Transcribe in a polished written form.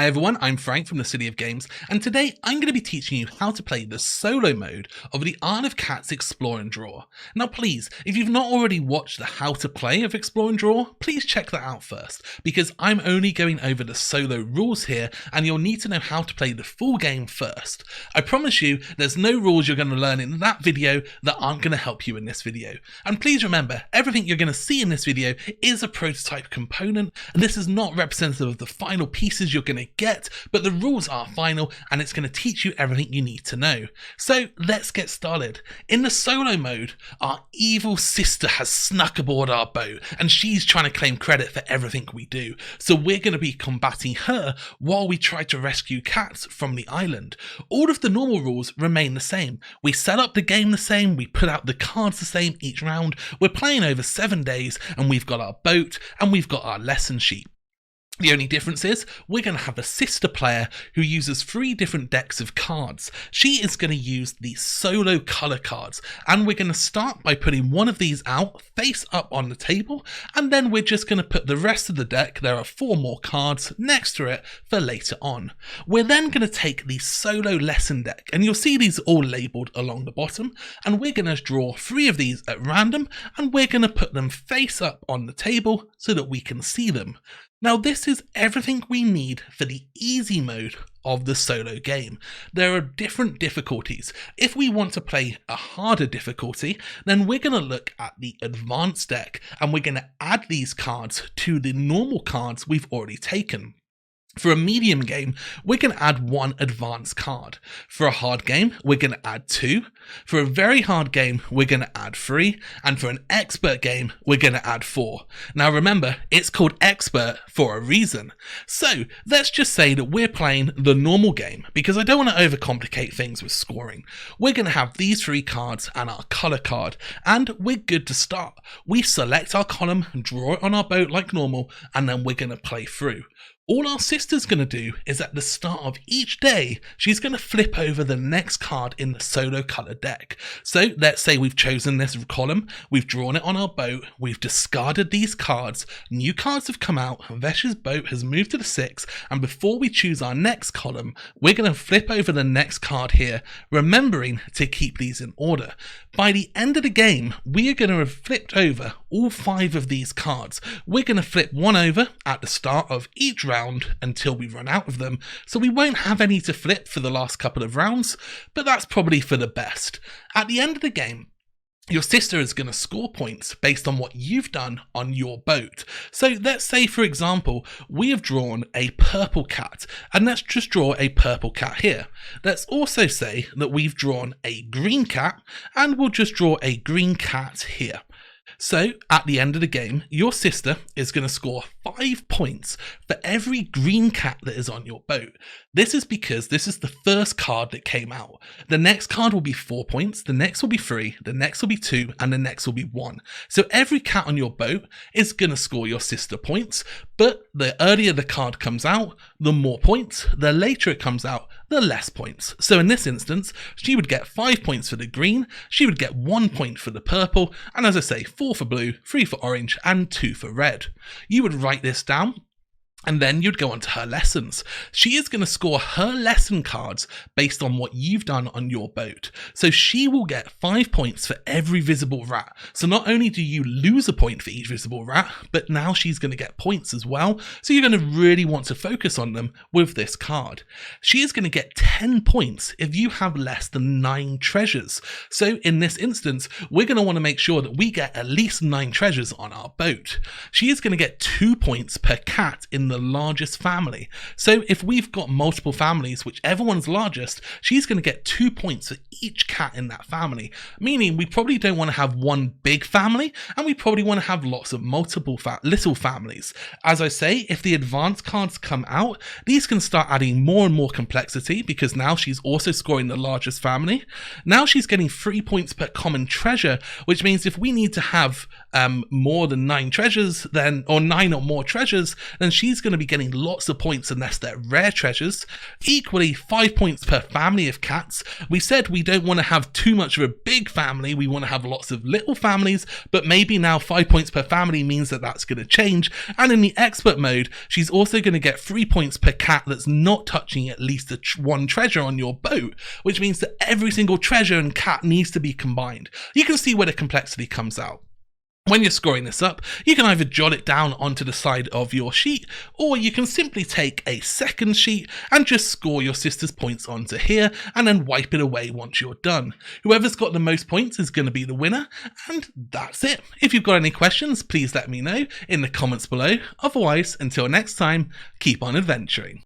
Hi everyone, I'm Frank from the City of Games, and today I'm going to be teaching you how to play the solo mode of the Isle of Cats Explore and Draw. Now please, if you've not already watched the how to play of Explore and Draw, please check that out first, because I'm only going over the solo rules here, and you'll need to know how to play the full game first. I promise you, there's no rules you're going to learn in that video that aren't going to help you in this video. And please remember, everything you're going to see in this video is a prototype component, and this is not representative of the final pieces you're going to get, but the rules are final and it's going to teach you everything you need to know. So let's get started. In the solo mode, our evil sister has snuck aboard our boat and she's trying to claim credit for everything we do. So we're going to be combating her while we try to rescue cats from the island. All of the normal rules remain the same. We set up the game the same, we put out the cards the same each round. We're playing over 7 days and we've got our boat and we've got our lesson sheet. The only difference is we're going to have a sister player who uses 3 different decks of cards. She is going to use the solo colour cards, and we're going to start by putting one of these out face up on the table, and then we're just going to put the rest of the deck, there are 4 more cards next to it for later on. We're then going to take the solo lesson deck, and you'll see these all labelled along the bottom, and we're going to draw 3 of these at random, and we're going to put them face up on the table so that we can see them. Now this is everything we need for the easy mode of the solo game. There are different difficulties. If we want to play a harder difficulty, then we're going to look at the advanced deck and we're going to add these cards to the normal cards we've already taken. For a medium game, we're going to add 1 advanced card. For a hard game, we're going to add 2. For a very hard game, we're going to add 3. And for an expert game, we're going to add 4. Now remember, it's called expert for a reason. So let's just say that we're playing the normal game, because I don't want to overcomplicate things with scoring. We're going to have these 3 cards and our colour card, and we're good to start. We select our column, draw it on our boat like normal, and then we're going to play through. All our sister's going to do is at the start of each day, she's going to flip over the next card in the solo colour deck. So let's say we've chosen this column, we've drawn it on our boat, we've discarded these cards, new cards have come out, Vesh's boat has moved to the 6, and before we choose our next column, we're going to flip over the next card here, remembering to keep these in order. By the end of the game, we are going to have flipped over all 5 of these cards. We're going to flip 1 over at the start of each round until we run out of them, so we won't have any to flip for the last couple of rounds, but that's probably for the best. At the end of the game, your sister is going to score points based on what you've done on your boat. So let's say, for example, we have drawn a purple cat, and let's just draw a purple cat here. Let's also say that we've drawn a green cat, and we'll just draw a green cat here. So, at the end of the game, your sister is going to score 5 points for every green cat that is on your boat. This is because this is the first card that came out. The next card will be 4 points, the next will be 3, the next will be 2, and the next will be 1. So every cat on your boat is going to score your sister points, but the earlier the card comes out, the more points, the later it comes out, the less points. So in this instance, she would get 5 points for the green, she would get 1 point for the purple, and as I say, 4 for blue, 3 for orange, and 2 for red. You would write this down, and then you'd go on to her lessons. She is going to score her lesson cards based on what you've done on your boat. So she will get 5 points for every visible rat. So not only do you lose a point for each visible rat, but now she's going to get points as well. So you're going to really want to focus on them with this card. She is going to get 10 points if you have less than 9 treasures. So in this instance, we're going to want to make sure that we get at least 9 treasures on our boat. She is going to get 2 points per cat in the largest family. So if we've got multiple families, whichever one's largest, she's going to get 2 points for each cat in that family, meaning we probably don't want to have one big family, and we probably want to have lots of multiple little families. As I say, if the advanced cards come out, these can start adding more and more complexity, because now she's also scoring the largest family. Now she's getting 3 points per common treasure, which means if we need to have more than 9 treasures, then, or 9 or more treasures, then she's she's going to be getting lots of points unless they're rare treasures. Equally, 5 points per family of cats. We said we don't want to have too much of a big family, we want to have lots of little families, but maybe now 5 points per family means that that's going to change. And in the expert mode, she's also going to get 3 points per cat that's not touching at least one treasure on your boat, which means that every single treasure and cat needs to be combined. You can see where the complexity comes out. When you're scoring this up, you can either jot it down onto the side of your sheet, or you can simply take a second sheet and just score your sister's points onto here and then wipe it away once you're done. Whoever's got the most points is going to be the winner, and that's it. If you've got any questions, please let me know in the comments below. Otherwise, until next time, keep on adventuring.